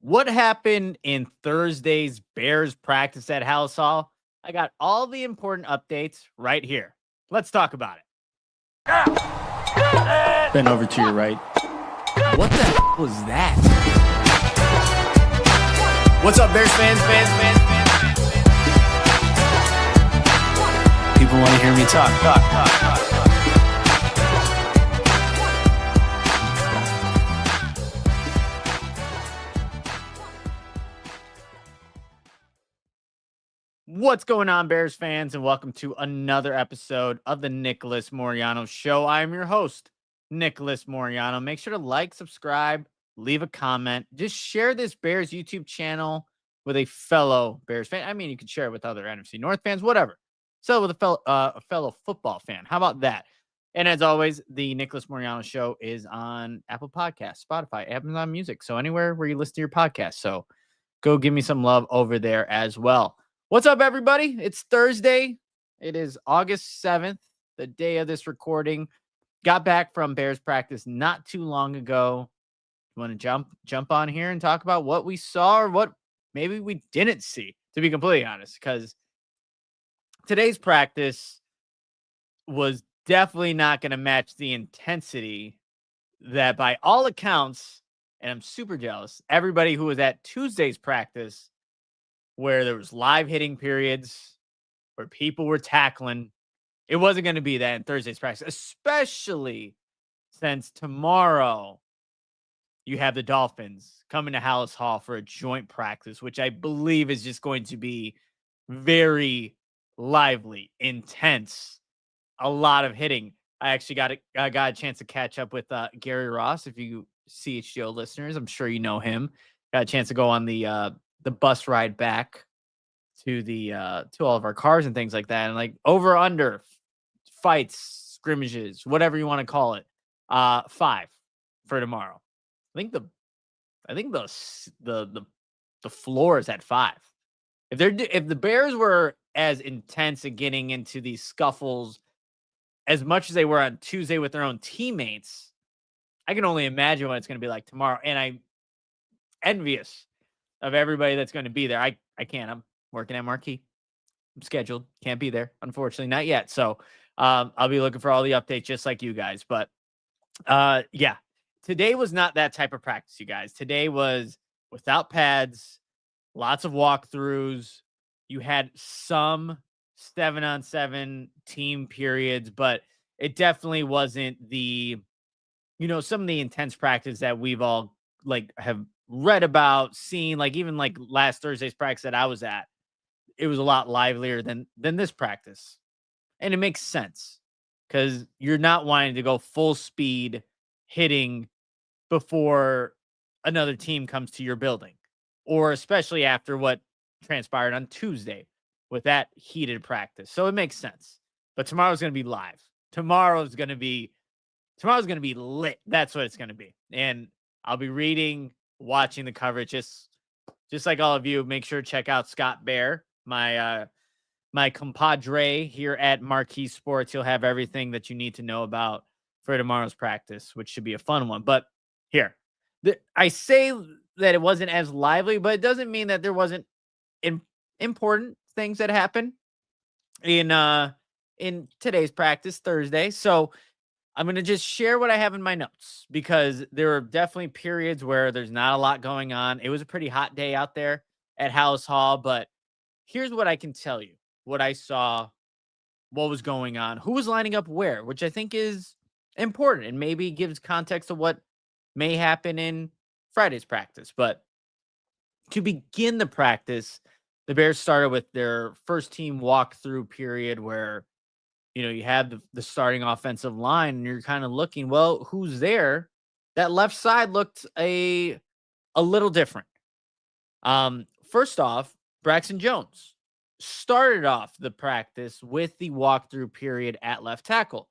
What happened in Thursday's Bears practice at Halas Hall? I got all the important updates right here. Let's talk about it. Bend over to your right. What the was that? What's up, Bears fans? People want to hear me talk. What's going on, Bears fans, and welcome to another episode of the Nicholas Moriano Show. I'm your host, Nicholas Moriano. Make sure to like, subscribe, leave a comment. Just share this Bears YouTube channel with a fellow Bears fan. I mean, you can share it with other NFC North fans, whatever. So with a fellow football fan. How about that? And as always, the Nicholas Moriano Show is on Apple Podcasts, Spotify, Amazon Music. So anywhere where you listen to your podcast. So go give me some love over there as well. What's up, everybody? It's Thursday. It is August 7th, the day of this recording. Got back from Bears practice not too long ago. Want to jump on here and talk about what we saw or what maybe we didn't see, to be completely honest, because today's practice was definitely not going to match the intensity that, by all accounts, and I'm super jealous, everybody who was at Tuesday's practice, where there was live hitting periods, where people were tackling. It wasn't going to be that in Thursday's practice, especially since tomorrow you have the Dolphins coming to Halas Hall for a joint practice, which I believe is just going to be very lively, intense, a lot of hitting. I actually got a chance to catch up with Gary Ross. If you CHGO listeners, I'm sure you know him. Got a chance to go on the bus ride back to to all of our cars and things like that, and like over under fights, scrimmages, whatever you want to call it, 5 for tomorrow. I think the floor is at 5. If the Bears were as intense at getting into these scuffles as much as they were on Tuesday with their own teammates, I can only imagine what it's going to be like tomorrow. And I'm envious of everybody that's going to be there. I can't. I'm working at Marquee. I'm scheduled. Can't be there, unfortunately, not yet. So I'll be looking for all the updates just like you guys. But yeah, today was not that type of practice, you guys. Today was without pads, lots of walkthroughs. You had some 7-on-7 team periods, but it definitely wasn't some of the intense practice that we've all have read about, seen, even last Thursday's practice that I was at. It was a lot livelier than this practice. And it makes sense because you're not wanting to go full speed hitting before another team comes to your building, or especially after what transpired on Tuesday with that heated practice. So it makes sense. But tomorrow's going to be live. Tomorrow's going to be lit. That's what it's going to be. And I'll be reading, watching the coverage, just like all of you. Make sure to check out Scott Bear, my compadre here at Marquee Sports. He'll have everything that you need to know about for tomorrow's practice, which should be a fun one. But here, I say that it wasn't as lively, but it doesn't mean that there wasn't important things that happened in today's practice, Thursday. So I'm going to just share what I have in my notes, because there are definitely periods where there's not a lot going on. It was a pretty hot day out there at Halas Hall, but here's what I can tell you, what I saw, what was going on, who was lining up where, which I think is important and maybe gives context to what may happen in Friday's practice. But to begin the practice, the Bears started with their first team walkthrough period where you have the starting offensive line, and you're kind of looking, well, who's there? That left side looked a little different. First off, Braxton Jones started off the practice with the walkthrough period at left tackle,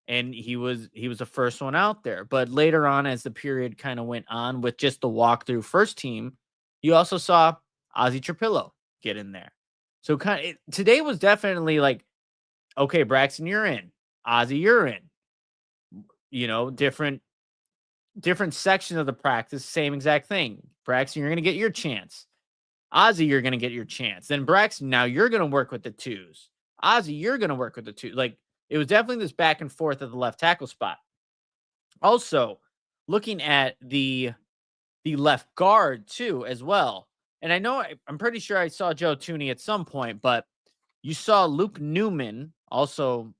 and he was the first one out there. But later on, as the period kind of went on with just the walkthrough first team, you also saw Ozzy Trapilo get in there. So today was definitely like, okay, Braxton, you're in. Ozzy, you're in. Different sections of the practice, same exact thing. Braxton, you're going to get your chance. Ozzy, you're going to get your chance. Then Braxton, now you're going to work with the twos. Ozzy, you're going to work with the two. Like, it was definitely this back and forth at the left tackle spot. Also, looking at the left guard too, as well. And I know I'm pretty sure I saw Joe Tooney at some point, but you saw Luke Newman, also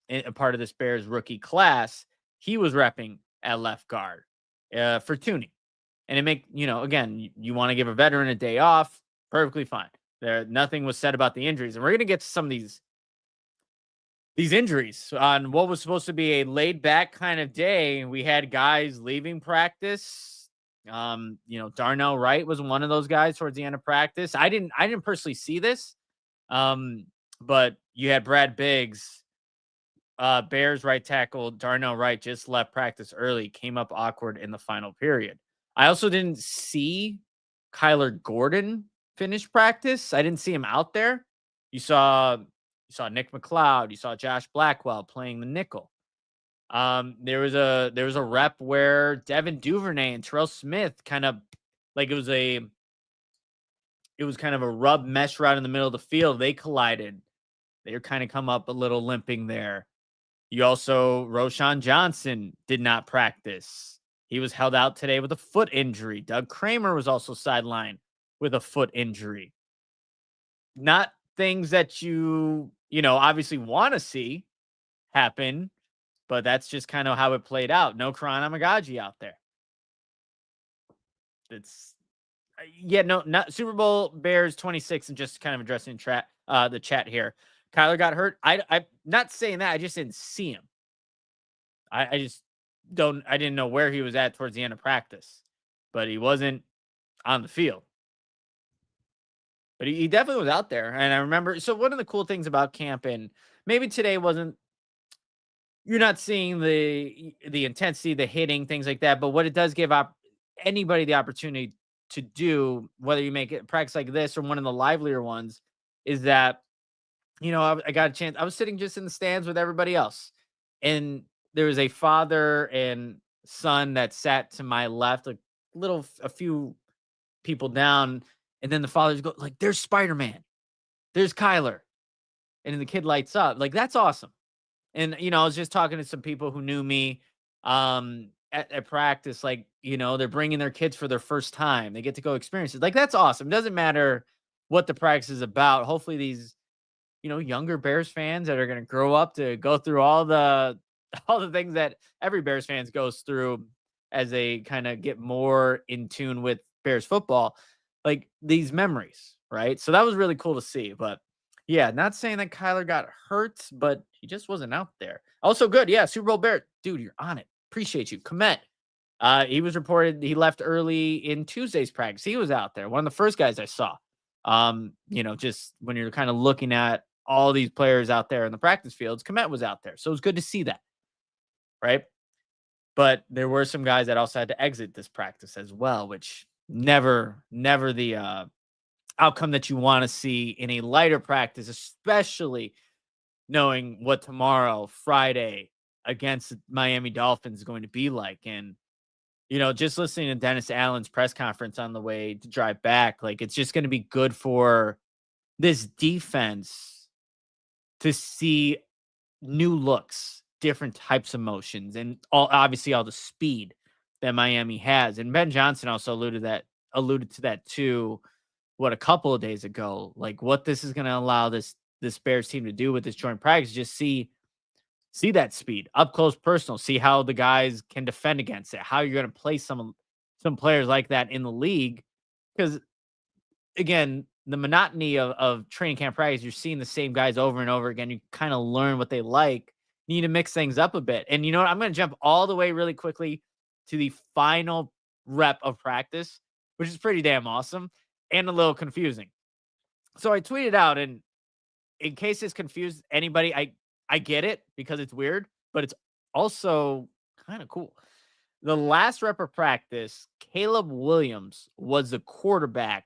a part of this Bears rookie class. He was repping at left guard for Tooney. And it again, you want to give a veteran a day off, perfectly fine. Nothing was said about the injuries. And we're going to get to some of these injuries on what was supposed to be a laid back kind of day. We had guys leaving practice. Darnell Wright was one of those guys towards the end of practice. I didn't personally see this. But you had Brad Biggs, Bears right tackle Darnell Wright just left practice early, came up awkward in the final period. I also didn't see Kyler Gordon finish practice. I didn't see him out there. You saw Nick McLeod. You saw Josh Blackwell playing the nickel. There was a rep where Devin Duvernay and Terrell Smith kind of like it was kind of a rub mesh route in the middle of the field. They collided. They were kind of come up a little limping there. You also, Roshan Johnson did not practice. He was held out today with a foot injury. Doug Kramer was also sidelined with a foot injury. Not things that you obviously want to see happen, but that's just kind of how it played out. No Karan Amagaji out there. It's not Super Bowl Bears 26, and just kind of addressing the chat here. Kyler got hurt. I'm not saying that. I just didn't see him. I didn't know where he was at towards the end of practice, but he wasn't on the field. But he definitely was out there. And I remember, so one of the cool things about camp, and maybe today you're not seeing the intensity, the hitting, things like that. But what it does give anybody the opportunity to do, whether you make it practice like this or one of the livelier ones, is that, I got a chance. I was sitting just in the stands with everybody else. And there was a father and son that sat to my left, a few people down. And then the fathers go, like, there's Spider-Man. There's Kyler. And then the kid lights up. Like, that's awesome. And, I was just talking to some people who knew me at practice. Like, they're bringing their kids for their first time. They get to go experience it. Like, that's awesome. It doesn't matter what the practice is about. Hopefully these, younger Bears fans that are going to grow up to go through all the things that every Bears fans goes through as they kind of get more in tune with Bears football, like these memories, right? So that was really cool to see. But yeah, not saying that Kyler got hurt, but he just wasn't out there. Also good. Yeah, Super Bowl Bear. Dude, you're on it. Appreciate you. Komet. He was reported he left early in Tuesday's practice. He was out there. One of the first guys I saw. Just when you're kind of looking at all these players out there in the practice fields, Komet was out there. So it was good to see that. Right. But there were some guys that also had to exit this practice as well, which never the outcome that you want to see in a lighter practice, especially knowing what tomorrow, Friday, against Miami Dolphins is going to be like. And, just listening to Dennis Allen's press conference on the way to drive back, like, it's just going to be good for this defense to see new looks, different types of motions, and obviously all the speed that Miami has. And Ben Johnson also alluded to that too, a couple of days ago, like what this is going to allow this Bears team to do with this joint practice, just see that speed up close, personal, see how the guys can defend against it, how you're going to play some players like that in the league. Because again, the monotony of training camp practice, you're seeing the same guys over and over again. You kind of learn what they like. You need to mix things up a bit. And you know what? I'm going to jump all the way really quickly to the final rep of practice, which is pretty damn awesome and a little confusing. So I tweeted out, and in case this confused anybody, I get it because it's weird, but it's also kind of cool. The last rep of practice, Caleb Williams was the quarterback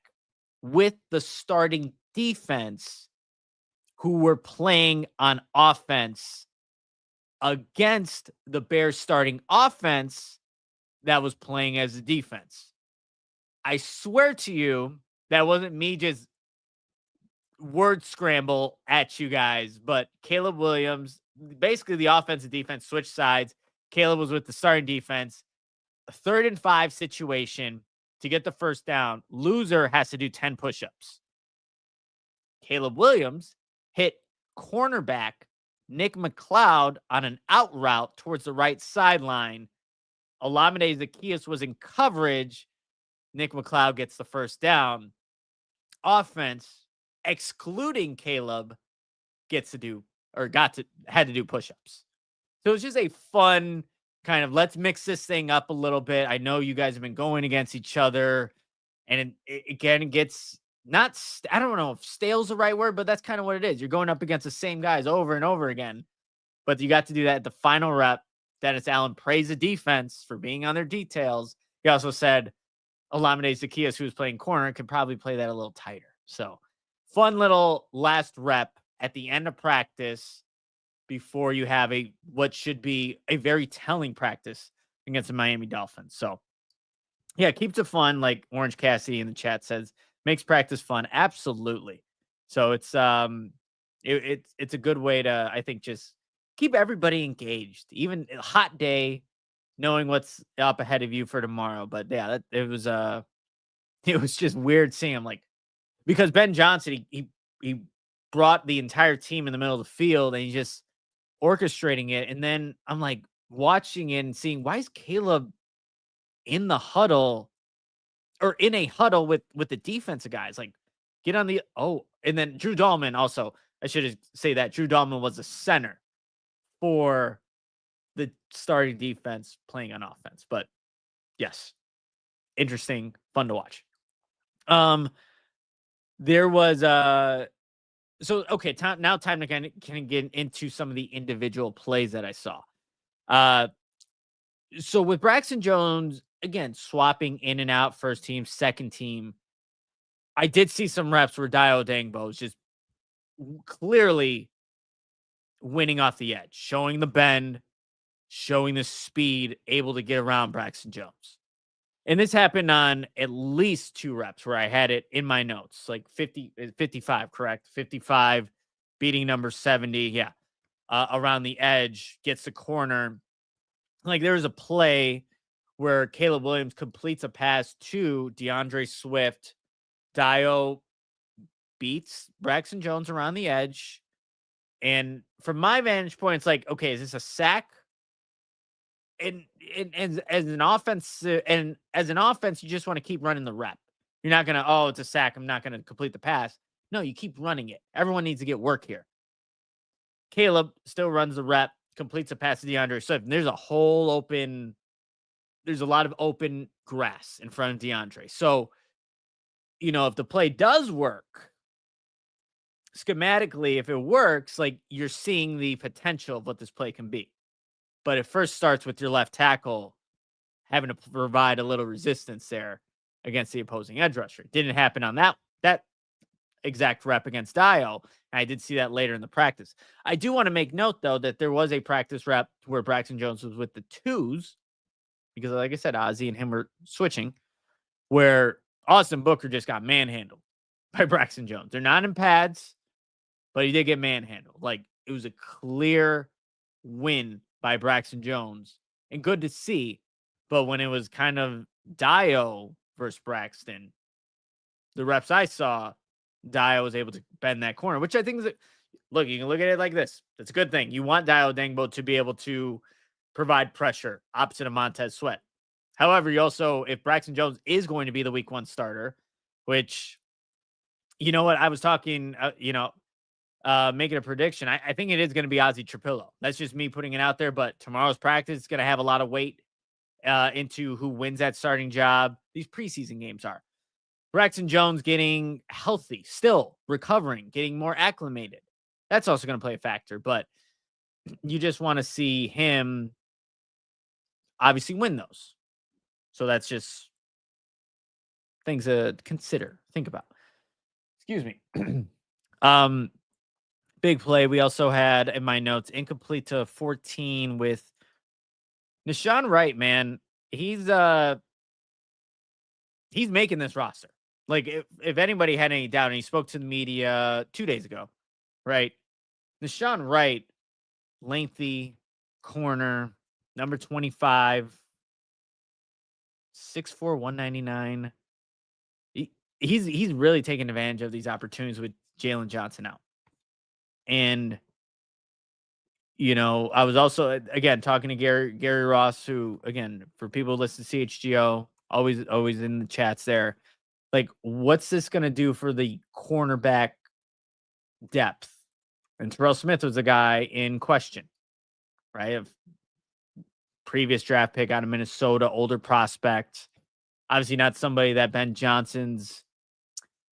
with the starting defense who were playing on offense against the Bears starting offense that was playing as a defense. I swear to you, that wasn't me just word scramble at you guys, but Caleb Williams, basically the offense and defense switched sides. Caleb was with the starting defense. A 3rd and 5 situation to get the first down. Loser has to do 10 push-ups. Caleb Williams hit cornerback Nick McLeod on an out route towards the right sideline. Olamide Zaccheaus was in coverage. Nick McLeod gets the first down. Offense, excluding Caleb, had to do push-ups. So it's just a fun kind of, let's mix this thing up a little bit. I know you guys have been going against each other, and it again gets not, I don't know if stale's the right word, but that's kind of what it is. You're going up against the same guys over and over again, but you got to do that at the final rep. Dennis Allen praised the defense for being on their details. He also said Olamide Zaccheaus, who was playing corner, could probably play that a little tighter. So fun little last rep at the end of practice before you have what should be a very telling practice against the Miami Dolphins. So yeah, keeps it fun. Like Orange Cassidy in the chat says, makes practice fun. Absolutely. So it's it's a good way to, I think, just keep everybody engaged, even a hot day, knowing what's up ahead of you for tomorrow. But yeah, it was just weird seeing him, like, because Ben Johnson, he brought the entire team in the middle of the field and he's just orchestrating it. And then I'm like watching it and seeing, why is Caleb in the huddle or in a huddle with the defensive guys? Like, get on the, and then Drew Dahlman also, I should say that Drew Dahlman was the center for the starting defense playing on offense. But yes, interesting, fun to watch. There was okay, time to kind of get into some of the individual plays that I saw. So with Braxton Jones, again, swapping in and out, first team, second team, I did see some reps where Dio Dangbo was just clearly winning off the edge, showing the bend, showing the speed, able to get around Braxton Jones. And this happened on at least 2 reps where I had it in my notes, like 55, correct? 55, beating number 70. Yeah. Around the edge, gets the corner. Like, there was a play where Caleb Williams completes a pass to DeAndre Swift. Dio beats Braxton Jones around the edge. And from my vantage point, it's like, okay, is this a sack? And as an offense, you just want to keep running the rep. You're not going to, it's a sack, I'm not going to complete the pass. No, you keep running it. Everyone needs to get work here. Caleb still runs the rep, completes a pass to DeAndre Swift. And there's a lot of open grass in front of DeAndre. So, if the play does work, schematically, if it works, like, you're seeing the potential of what this play can be. But it first starts with your left tackle having to provide a little resistance there against the opposing edge rusher. It didn't happen on that exact rep against Dio. And I did see that later in the practice. I do want to make note, though, that there was a practice rep where Braxton Jones was with the 2s, because, like I said, Ozzy and him were switching, where Austin Booker just got manhandled by Braxton Jones. They're not in pads, but he did get manhandled. Like, it was a clear win by Braxton Jones, and good to see. But when it was kind of Dio versus Braxton, the reps I saw, Dio was able to bend that corner, which I think is, look, you can look at it like this. It's a good thing. You want Dio Dangbo to be able to provide pressure opposite of Montez Sweat. However, you also, if Braxton Jones is going to be the week 1 starter, which, you know what, I was talking, making a prediction. I think it is going to be Ozzy Trapilo. That's just me putting it out there. But tomorrow's practice is going to have a lot of weight into who wins that starting job. These preseason games are. Braxton Jones getting healthy, still recovering, getting more acclimated. That's also going to play a factor. But you just want to see him obviously win those. So that's just things to consider, think about. Excuse me. Big play. We also had in my notes incomplete to 14 with Nishan Wright, man. He's he's making this roster. Like, if anybody had any doubt, and he spoke to the media 2 days ago, right? Deshaun Wright, lengthy corner, number 25, 6'4", 199. He's really taking advantage of these opportunities with Jalen Johnson out. And, I was also, again, talking to Gary Ross, who, again, for people who listen to CHGO, always in the chats there. Like, what's this going to do for the cornerback depth? And Terrell Smith was a guy in question, right? Of previous draft pick out of Minnesota, older prospect. Obviously not somebody that Ben Johnson's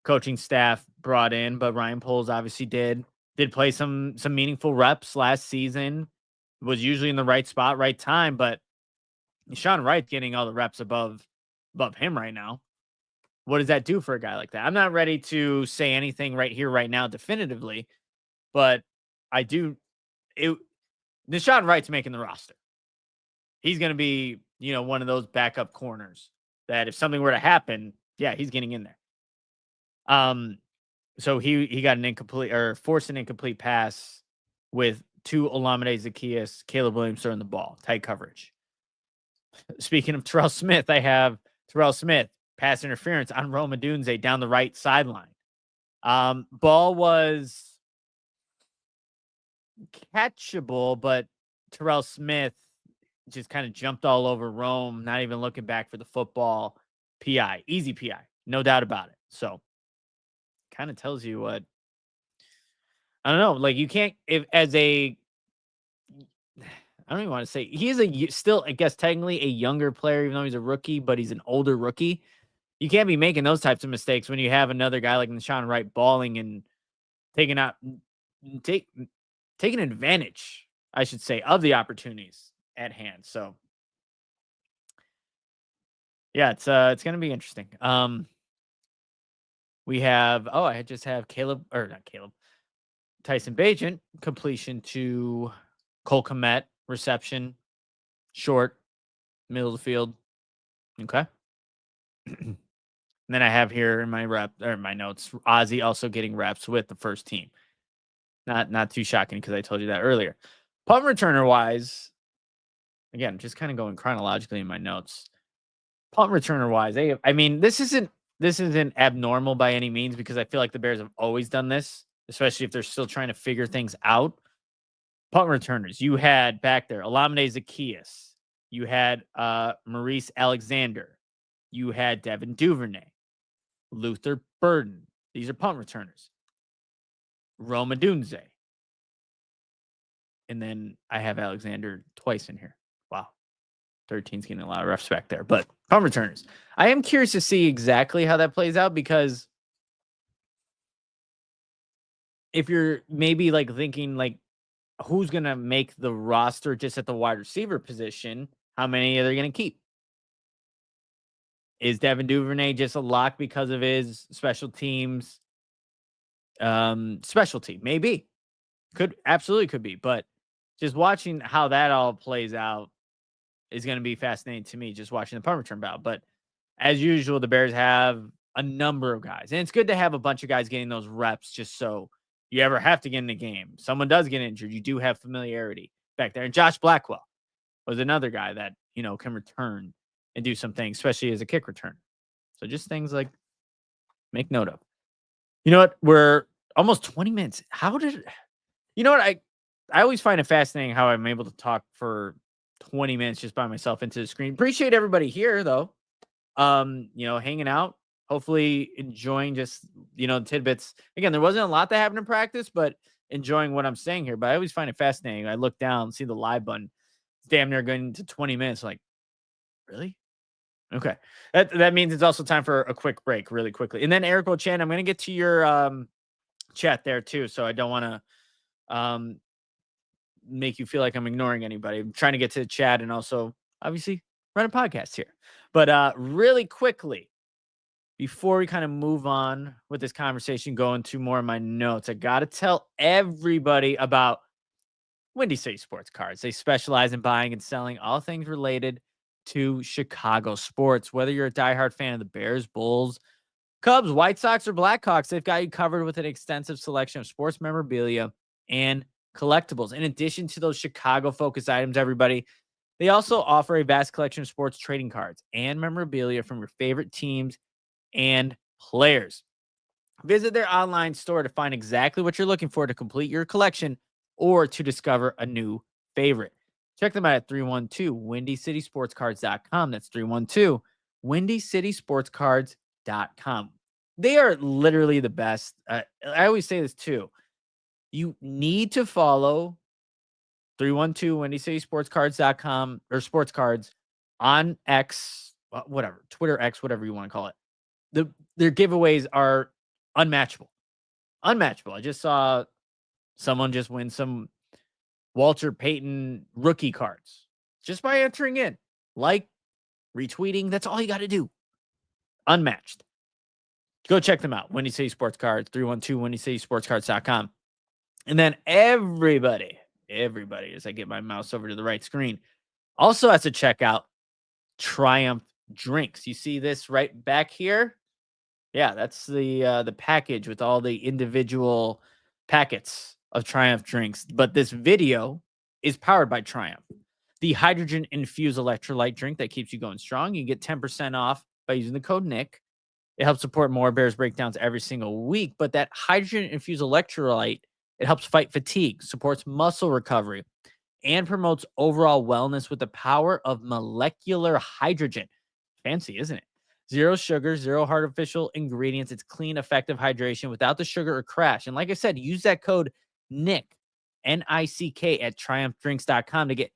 coaching staff brought in, but Ryan Poles obviously did play some meaningful reps last season, was usually in the right spot, right time, but Sean Wright getting all the reps above him right now. What does that do for a guy like that? I'm not ready to say anything right here, right now, definitively, but I do. Deshaun Wright's making the roster. He's going to be, one of those backup corners that if something were to happen, yeah, he's getting in there. So he got an incomplete or forced an incomplete pass with two Olamide Zaccheaus, Caleb Williams throwing the ball, tight coverage. Speaking of Terrell Smith, I have Terrell Smith pass interference on Roma Dunze down the right sideline. Ball was catchable, but Terrell Smith just kind of jumped all over Rome, not even looking back for the football. PI, easy PI, no doubt about it. So kind of tells you what, I don't know. Like, you can't, I don't even want to say he is still, I guess, technically a younger player, even though he's a rookie, but he's an older rookie. You can't be making those types of mistakes when you have another guy like Deshaun Wright balling and taking advantage, I should say, of the opportunities at hand. So yeah, it's going to be interesting. We have, I just have Tyson Bagent, completion to Cole Kmet, reception, short, middle of the field. Okay. And then I have here in my notes, Ozzy also getting reps with the first team. Not too shocking because I told you that earlier. Punt returner wise, again, just kind of going chronologically in my notes. Punt returner wise, this isn't abnormal by any means because I feel like the Bears have always done this, especially if they're still trying to figure things out. Punt returners, you had back there Olamide Zaccheaus, you had Maurice Alexander, you had Devin Duvernay, Luther Burden. These are punt returners. Roma Dunze. And then I have Alexander twice in here. Wow. 13's getting a lot of refs back there. But punt returners. I am curious to see exactly how that plays out because if you're maybe like thinking like who's going to make the roster just at the wide receiver position, how many are they going to keep? Is Devin Duvernay just a lock because of his special teams specialty? Maybe. Absolutely could be. But just watching how that all plays out is going to be fascinating to me, just watching the punt return battle. But as usual, the Bears have a number of guys. And it's good to have a bunch of guys getting those reps just so you ever have to get in the game. Someone does get injured. You do have familiarity back there. And Josh Blackwell was another guy that, can return and do some things, especially as a kick return. So just things like make note of. You know what? We're almost 20 minutes. I always find it fascinating how I'm able to talk for 20 minutes just by myself into the screen. Appreciate everybody here though. Hanging out, hopefully enjoying just, the tidbits. Again, there wasn't a lot that happened in practice, but enjoying what I'm saying here. But I always find it fascinating. I look down, see the live button. It's damn near going to 20 minutes. Like, really? Okay. That means it's also time for a quick break really quickly. And then Eric Ochan, I'm going to get to your chat there too. So I don't want to make you feel like I'm ignoring anybody. I'm trying to get to the chat and also obviously run a podcast here. But really quickly, before we kind of move on with this conversation, go into more of my notes, I got to tell everybody about Windy City Sports Cards. They specialize in buying and selling all things related to Chicago sports. Whether you're a diehard fan of the Bears, Bulls, Cubs, White Sox, or Blackhawks, they've got you covered with an extensive selection of sports memorabilia and collectibles. In addition to those Chicago-focused items, everybody, they also offer a vast collection of sports trading cards and memorabilia from your favorite teams and players. Visit their online store to find exactly what you're looking for to complete your collection or to discover a new favorite. Check them out at 312-WindyCitySportsCards.com. That's 312-WindyCitySportsCards.com. They are literally the best. I always say this too. You need to follow 312-WindyCitySportsCards.com or Sports Cards on X, whatever, Twitter X, whatever you want to call it. Their giveaways are unmatchable. Unmatchable. I just saw someone just win some Walter Payton rookie cards just by entering in, like, retweeting. That's all you got to do. Unmatched. Go check them out. Windy City Sports Cards, 312-WindyCitySportsCards.com. And then everybody, as I get my mouse over to the right screen, also has to check out Triumph Drinks. You see this right back here? Yeah, that's the package with all the individual packets of Triumph drinks. But this video is powered by Triumph. The hydrogen-infused electrolyte drink that keeps you going strong. You get 10% off by using the code Nick. It helps support more Bears breakdowns every single week. But that hydrogen-infused electrolyte, it helps fight fatigue, supports muscle recovery, and promotes overall wellness with the power of molecular hydrogen. Fancy, isn't it? Zero sugar, zero artificial ingredients. It's clean, effective hydration without the sugar or crash. And like I said, use that code NICK, N-I-C-K, at triumphdrinks.com to get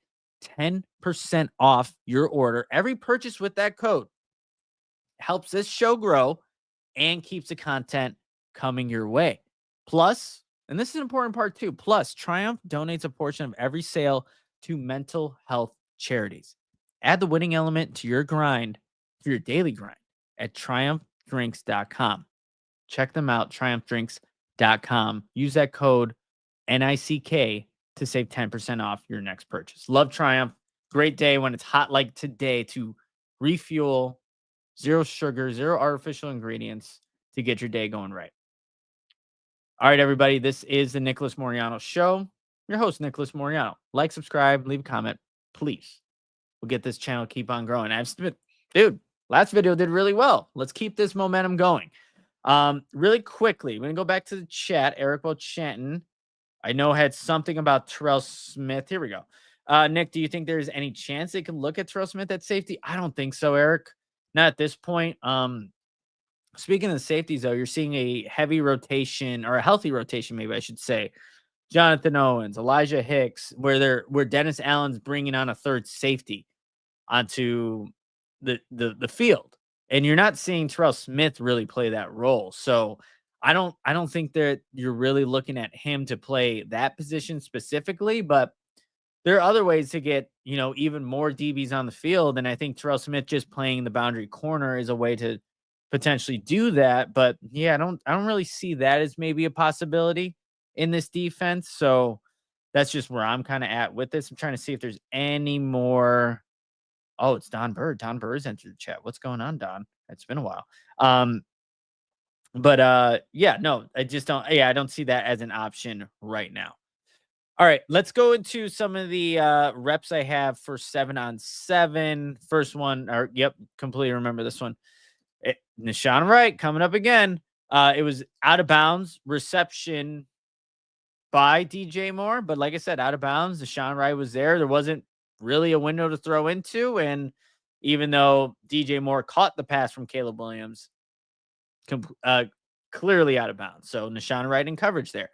10% off your order. Every purchase with that code helps this show grow and keeps the content coming your way. Plus, and this is an important part too, plus Triumph donates a portion of every sale to mental health charities. Add the winning element to your grind, for your daily grind, at triumphdrinks.com. Check them out, triumphdrinks.com. Use that code NICK to save 10% off your next purchase. Love Triumph. Great day when it's hot like today to refuel. Zero sugar, zero artificial ingredients to get your day going right. All right, everybody. This is the Nicholas Moriano Show. Your host, Nicholas Moriano. Like, subscribe, leave a comment, please. We'll get this channel keep on growing. Dude, last video did really well. Let's keep this momentum going. Really quickly, we're going to go back to the chat. Eric Bochanton, I know, had something about Terrell Smith. Here we go. Nick, do you think there's any chance they can look at Terrell Smith at safety? I don't think so, Eric. Not at this point. Speaking of the safeties, though, you're seeing a heavy rotation, or a healthy rotation, maybe I should say. Jonathan Owens, Elijah Hicks, where Dennis Allen's bringing on a third safety onto the field, and you're not seeing Terrell Smith really play that role. So I don't think that you're really looking at him to play that position specifically, but there are other ways to get, even more DBs on the field. And I think Terrell Smith just playing the boundary corner is a way to potentially do that. But yeah, I don't really see that as maybe a possibility in this defense. So that's just where I'm kind of at with this. I'm trying to see if there's any more. Oh, it's Don Bird. Don Bird's entered the chat. What's going on, Don? It's been a while. Yeah, no, I don't see that as an option right now. All right, let's go into some of the reps I have for 7-on-7. First one, completely remember this one. Nashawn Wright coming up again. It was out of bounds reception by DJ Moore, but like I said, out of bounds. Nashawn Wright was there. There wasn't really a window to throw into, and even though DJ Moore caught the pass from Caleb Williams, clearly out of bounds. So Nashawn Wright in coverage there.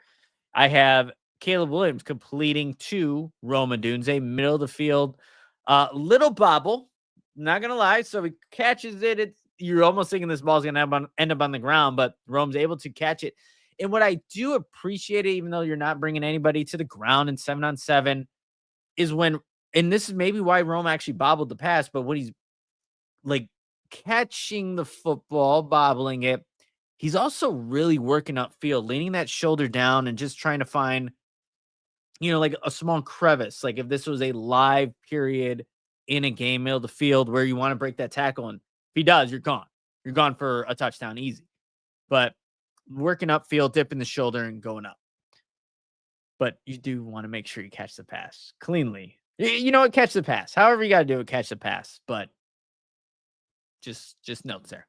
I have Caleb Williams completing to Rome Odunze, middle of the field. Little bobble, not going to lie. So he catches it. You're almost thinking this ball's going to end up on the ground, but Rome's able to catch it. And what I do appreciate, even though you're not bringing anybody to the ground in 7-on-7, is when, and this is maybe why Rome actually bobbled the pass, but when he's like catching the football, bobbling it, he's also really working upfield, leaning that shoulder down and just trying to find, like a small crevice. Like if this was a live period in a game, middle of the field, where you want to break that tackle. And if he does, you're gone. You're gone for a touchdown easy. But working upfield, dipping the shoulder and going up. But you do want to make sure you catch the pass cleanly. You know what? Catch the pass. However you got to do it, catch the pass. But just notes there.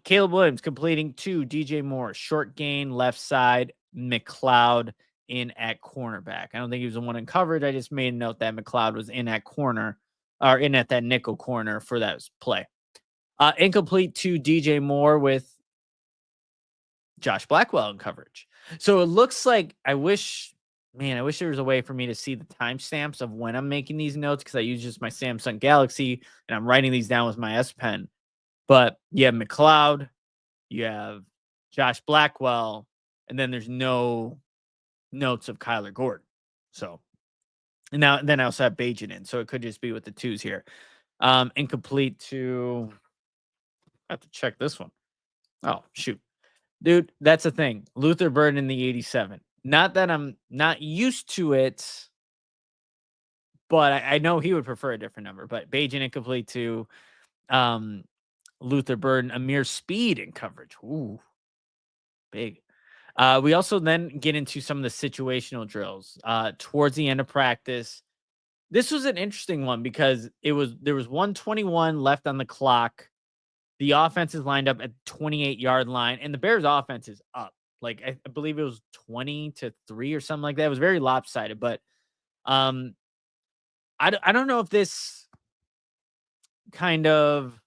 Caleb Williams completing 2. DJ Moore, short gain, left side. McLeod in at cornerback. I don't think he was the one in coverage. I just made a note that McLeod was in at corner, or in at that nickel corner for that play. Incomplete to DJ Moore with Josh Blackwell in coverage. So it looks like I wish there was a way for me to see the timestamps of when I'm making these notes, because I use just my Samsung Galaxy and I'm writing these down with my S Pen. But you have McLeod, you have Josh Blackwell, and then there's no notes of Kyler Gordon. So then I also have Bajan in. So it could just be with the 2s here. Incomplete to, I have to check this one. Oh, shoot. Dude, that's the thing. Luther Burden in the 87. Not that I'm not used to it, but I know he would prefer a different number. But Bajan incomplete to Luther Burden. Amir Speed in coverage. Ooh, big. We also then get into some of the situational drills towards the end of practice. This was an interesting one because there was 1:21 left on the clock. The offense is lined up at 28-yard line, and the Bears' offense is up. Like, I believe it was 20-3 or something like that. It was very lopsided, but I don't know if this kind of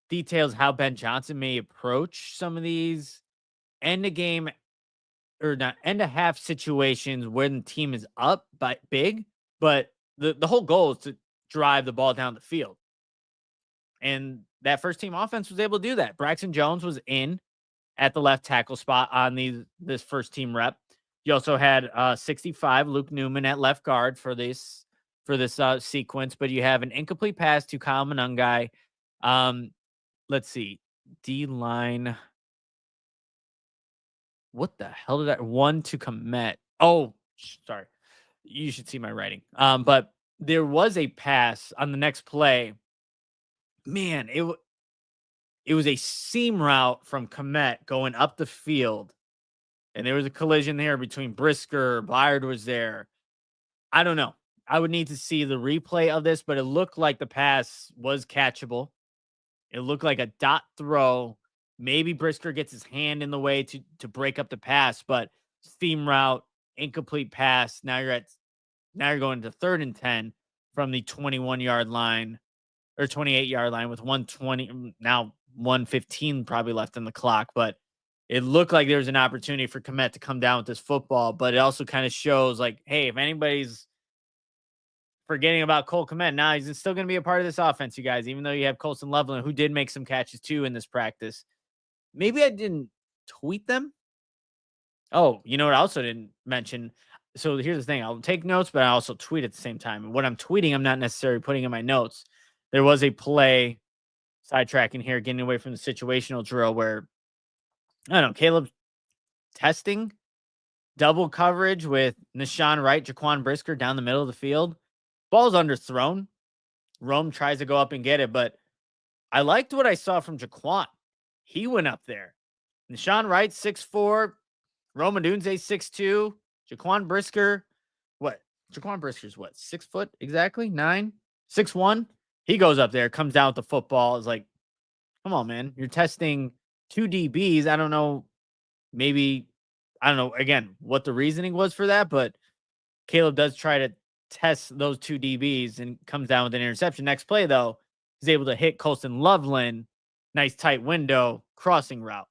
details how Ben Johnson may approach some of these end of game or not end of half situations when the team is up by big, but the whole goal is to drive the ball down the field. And that first team offense was able to do that. Braxton Jones was in at the left tackle spot on this first team rep. You also had 65 Luke Newman at left guard for this sequence, but you have an incomplete pass to Kyle Monangai. Let's see. D-line. What the hell did I... 1 to Komet. Oh, sorry. You should see my writing. But there was a pass on the next play. Man, it was a seam route from Komet going up the field. And there was a collision there between Brisker. Byard was there. I don't know. I would need to see the replay of this, but it looked like the pass was catchable. It looked like a dot throw. Maybe Brisker gets his hand in the way to break up the pass, but seam route, incomplete pass. Now you're going to 3rd and 10 from the 21-yard line or 28-yard line with 1:20, now 1:15 probably left on the clock. But it looked like there was an opportunity for Komet to come down with this football, but it also kind of shows like, hey, if anybody's forgetting about Cole Komet, now he's still going to be a part of this offense, you guys, even though you have Colston Loveland, who did make some catches too in this practice. Maybe I didn't tweet them. Oh, you know what I also didn't mention? So here's the thing. I'll take notes, but I also tweet at the same time. And what I'm tweeting, I'm not necessarily putting in my notes. There was a play, sidetracking here, getting away from the situational drill where, I don't know, Caleb testing double coverage with Nashawn Wright, Jaquan Brisker down the middle of the field. Ball's underthrown. Rome tries to go up and get it, but I liked what I saw from Jaquan. He went up there. Nashawn Wright, 6'4", Rome Odunze, 6'2", Jaquan Brisker, what? Jaquan Brisker's what? 6 foot exactly? 9? 6'1"? He goes up there, comes down with the football. It's like, come on, man. You're testing 2 DBs. I don't know. Maybe, I don't know, again, what the reasoning was for that, but Caleb does try to test those 2 DBs and comes down with an interception. Next play, though, he's able to hit Colston Loveland. Nice tight window, crossing route.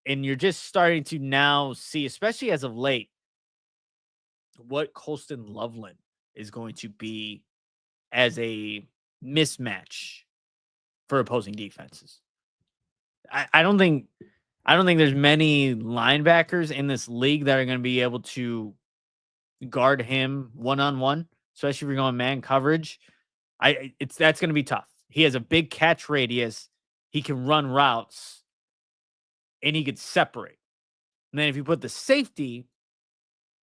And you're just starting to now see, especially as of late, what Colston Loveland is going to be as a mismatch for opposing defenses. I don't think there's many linebackers in this league that are going to be able to guard him one-on-one, especially if you're going man coverage. That's going to be tough. He has a big catch radius. He can run routes, and he could separate. And then if you put the safety,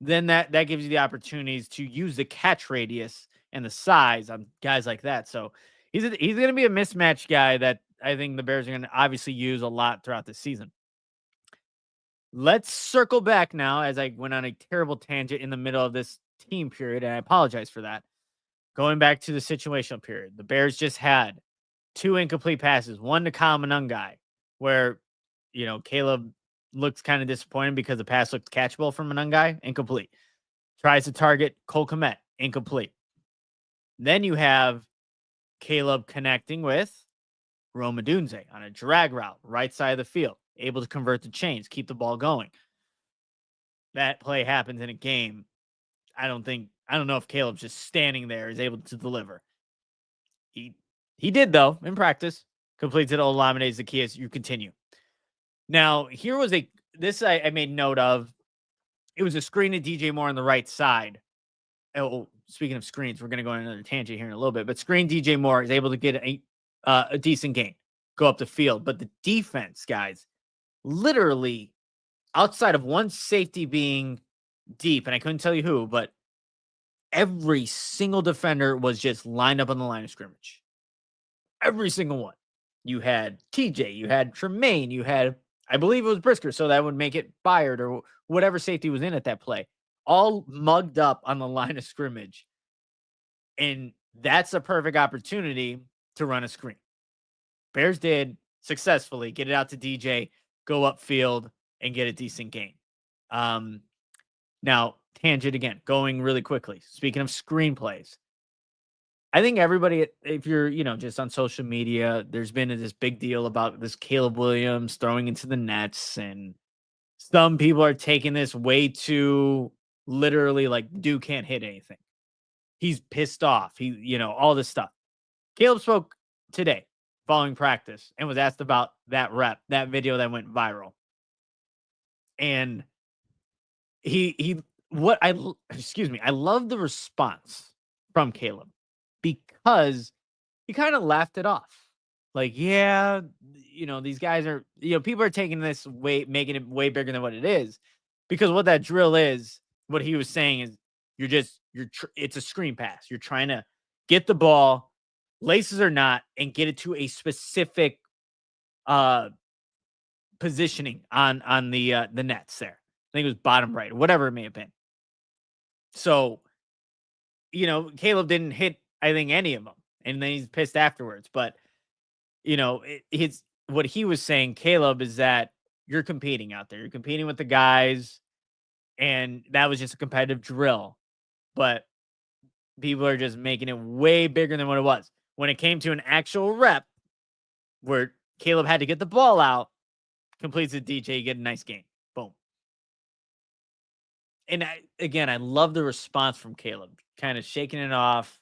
then that gives you the opportunities to use the catch radius and the size on guys like that. So he's going to be a mismatch guy that I think the Bears are going to obviously use a lot throughout the season. Let's circle back now, as I went on a terrible tangent in the middle of this team period, and I apologize for that. Going back to the situational period, the Bears just had 2 incomplete passes, one to Kyle Monangai, where, Caleb looks kind of disappointed because the pass looked catchable from Monangai, incomplete. Tries to target Cole Kmet, incomplete. Then you have Caleb connecting with Rome Odunze on a drag route, right side of the field, able to convert the chains, keep the ball going. That play happens in a game. I don't know if Caleb's just standing there is able to deliver. He did, though, in practice. Completes it. Olamide's the key as you continue. Now, here was I made note of. It was a screen to DJ Moore on the right side. Oh, speaking of screens, we're going to go on another tangent here in a little bit. But screen DJ Moore is able to get a decent gain, go up the field. But the defense, guys, literally outside of one safety being deep, and I couldn't tell you who, but every single defender was just lined up on the line of scrimmage. Every single one. You had TJ, you had Tremaine, you had, I believe it was Brisker, so that would make it Byard or whatever safety was in at that play, all mugged up on the line of scrimmage. And that's a perfect opportunity to run a screen. Bears did successfully get it out to DJ, go upfield, and get a decent gain. Now, tangent again, going really quickly. Speaking of screenplays, I think everybody, if you're, just on social media, there's been this big deal about this Caleb Williams throwing into the nets, and some people are taking this way too literally, like, dude can't hit anything. He's pissed off. All this stuff. Caleb spoke today following practice and was asked about that video that went viral. And I love the response from Caleb, because he kind of laughed it off. Like, yeah, these guys are, people are taking this making it way bigger than what it is, because what that drill is, what he was saying is, it's a screen pass. You're trying to get the ball, laces or not, and get it to a specific positioning on the nets there. I think it was bottom right, whatever it may have been. So, Caleb didn't hit, I think, any of them, and then he's pissed afterwards. But, what he was saying, Caleb, is that you're competing out there. You're competing with the guys, and that was just a competitive drill. But people are just making it way bigger than what it was. When it came to an actual rep where Caleb had to get the ball out, completes the DJ, you get a nice game. Boom. And I love the response from Caleb, kind of shaking it off,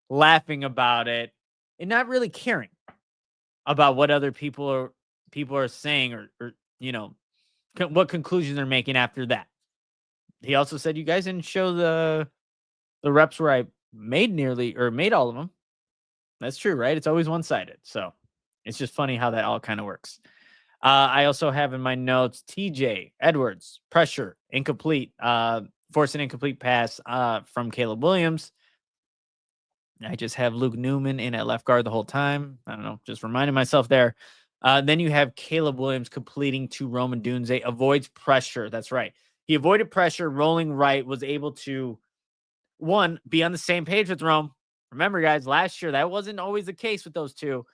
laughing about it, and not really caring about what other people are saying or what conclusions they're making after that. He also said, you guys didn't show the reps where I made all of them. That's true, right? It's always one-sided. So it's just funny how that all kind of works. I also have in my notes, TJ Edwards, pressure, incomplete, force an incomplete pass from Caleb Williams. I just have Luke Newman in at left guard the whole time. I don't know, just reminding myself there. Then you have Caleb Williams completing to Rome Odunze, avoids pressure. That's right. He avoided pressure, rolling right, was able to, one, be on the same page with Rome. Remember, guys, last year, that wasn't always the case with those two.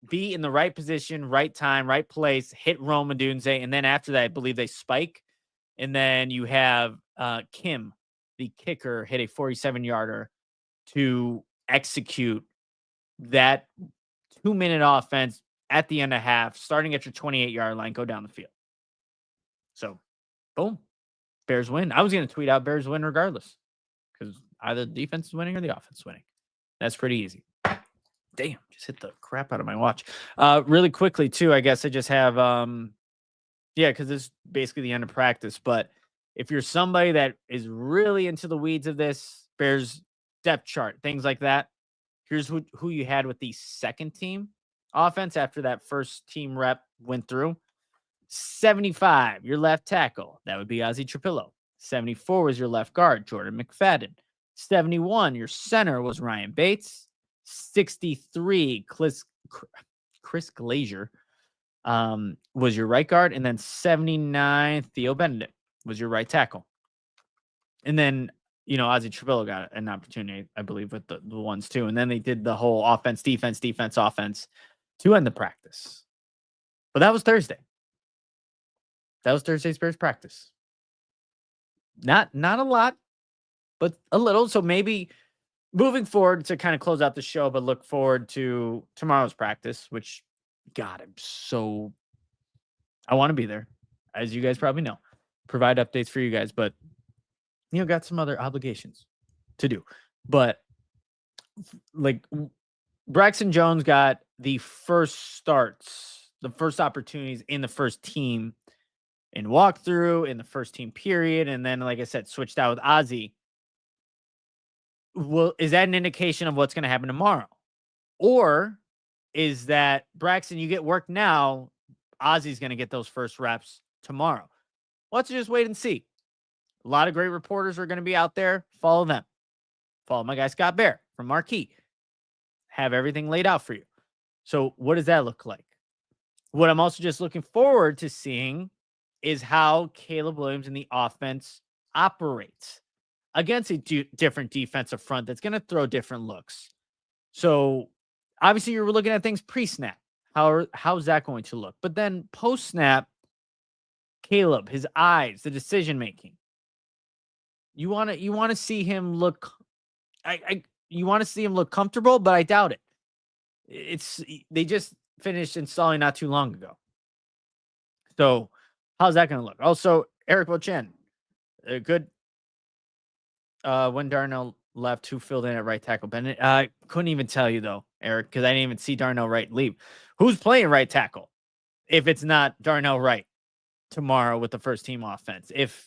Be in the right position, right time, right place, hit Rome Odunze, and then after that, I believe they spike. And then you have Kim, the kicker, hit a 47-yarder to execute that 2-minute offense at the end of half, starting at your 28-yard line, go down the field. So, boom, Bears win. I was going to tweet out Bears win regardless, because either the defense is winning or the offense is winning. That's pretty easy. Damn, just hit the crap out of my watch. Really quickly, too, I guess I just have, because this is basically the end of practice. But if you're somebody that is really into the weeds of this, Bears depth chart, things like that, here's who you had with the second team offense after that first team rep went through. 75, your left tackle. That would be Ozzy Trapilo. 74 was your left guard, Jordan McFadden. 71, your center was Ryan Bates. 63, Chris Glazier was your right guard. And then 79, Theo Benedict was your right tackle. And then, Ozzy Trapilo got an opportunity, I believe, with the ones too. And then they did the whole offense, defense, offense to end the practice. But that was Thursday. That was Thursday's Bears practice. Not a lot, but a little. So maybe moving forward to kind of close out the show, but look forward to tomorrow's practice, which, God, I want to be there, as you guys probably know. Provide updates for you guys, but, got some other obligations to do. But, like, Braxton Jones got the first starts, the first opportunities in the first team in walkthrough, in the first team period, and then, like I said, switched out with Ozzy. Well, is that an indication of what's going to happen tomorrow? Or is that, Braxton, you get work now, Ozzy's going to get those first reps tomorrow? Let's just wait and see. A lot of great reporters are going to be out there. Follow them. Follow my guy Scott Bear from Marquee. Have everything laid out for you. So what does that look like? What I'm also just looking forward to seeing is how Caleb Williams and the offense operates against a different defensive front that's going to throw different looks. So obviously you're looking at things pre-snap. How's that going to look? But then post-snap, Caleb, his eyes, the decision-making. You want to see him look you want to see him look comfortable, but I doubt it. They just finished installing not too long ago. So how's that going to look? Also, Eric Bochen, good. When Darnell left, who filled in at right tackle? Bennett. I couldn't even tell you though, Eric, because I didn't even see Darnell Wright leave. Who's playing right tackle if it's not Darnell Wright tomorrow with the first team offense? If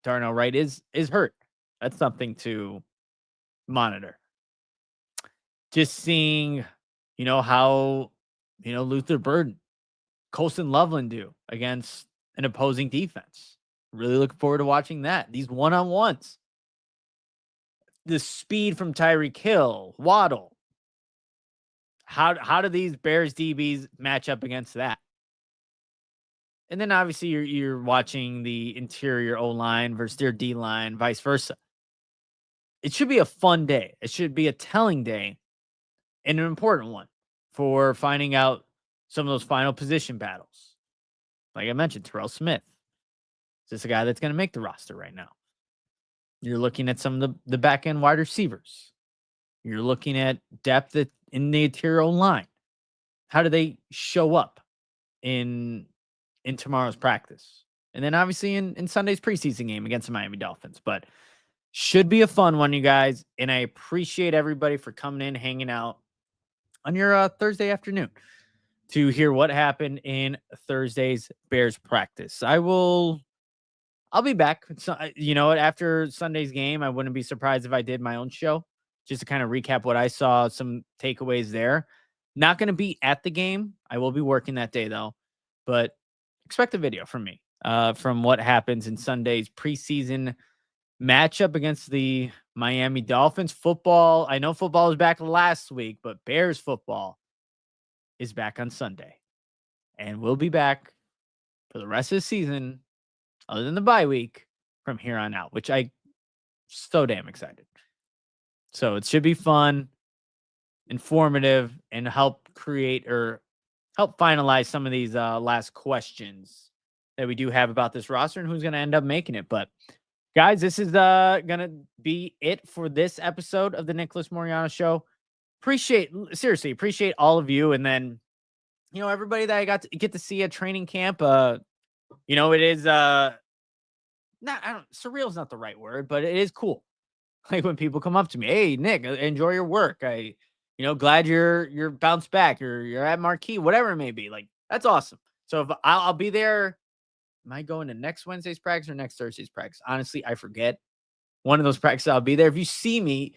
Darnell Wright is hurt, that's something to monitor. Just seeing, how, Luther Burden, Colson Loveland do against an opposing defense. Really looking forward to watching that. These one-on-ones. The speed from Tyreek Hill, Waddle. How do these Bears DBs match up against that? And then obviously you're watching the interior O-line versus their D-line, vice versa. It should be a fun day. It should be a telling day and an important one for finding out some of those final position battles. Like I mentioned, Terrell Smith. Is this a guy that's going to make the roster right now? You're looking at some of the back-end wide receivers. You're looking at depth in the interior line. How do they show up in tomorrow's practice? And then obviously in Sunday's preseason game against the Miami Dolphins. But should be a fun one, you guys. And I appreciate everybody for coming in, hanging out on your Thursday afternoon to hear what happened in Thursday's Bears practice. I'll be back. So, after Sunday's game, I wouldn't be surprised if I did my own show just to kind of recap what I saw, some takeaways there. Not going to be at the game. I will be working that day, though. But expect a video from me from what happens in Sunday's preseason matchup against the Miami Dolphins. Football, I know football was back last week, but Bears football is back on Sunday. And we'll be back for the rest of the season, other than the bye week, from here on out, which I'm so damn excited. So it should be fun, informative, and help create or help finalize some of these last questions that we do have about this roster and who's going to end up making it. But guys, this is going to be it for this episode of the Nicholas Moriano Show. Seriously appreciate all of you. And then, everybody that I get to see at training camp. It is surreal is not the right word, but it is cool. Like when people come up to me, hey, Nick, enjoy your work. Glad you're bounced back or you're at Marquee, whatever it may be. Like, that's awesome. So if I'll be there. Am I going to next Wednesday's practice or next Thursday's practice? Honestly, I forget. One of those practices, I'll be there. If you see me,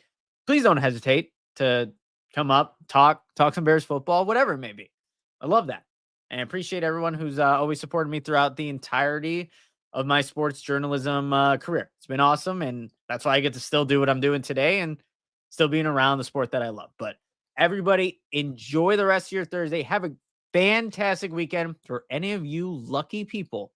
please don't hesitate to come up, talk some Bears football, whatever it may be. I love that. And I appreciate everyone who's always supported me throughout the entirety of my sports journalism career. It's been awesome, and that's why I get to still do what I'm doing today and still being around the sport that I love. But everybody, enjoy the rest of your Thursday. Have a fantastic weekend. For any of you lucky people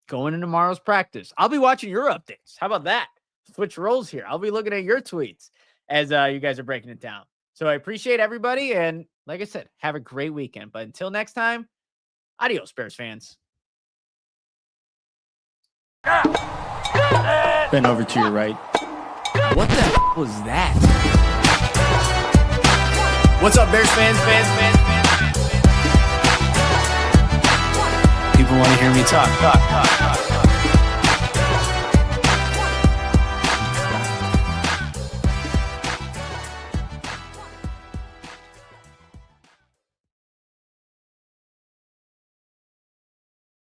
going into tomorrow's practice, I'll be watching your updates. How about that? Switch roles here. I'll be looking at your tweets as you guys are breaking it down. So I appreciate everybody. And like I said, have a great weekend. But until next time, adios, Bears fans. Bend over to your right. What the was that? What's up, Bears fans? People want to hear me talk.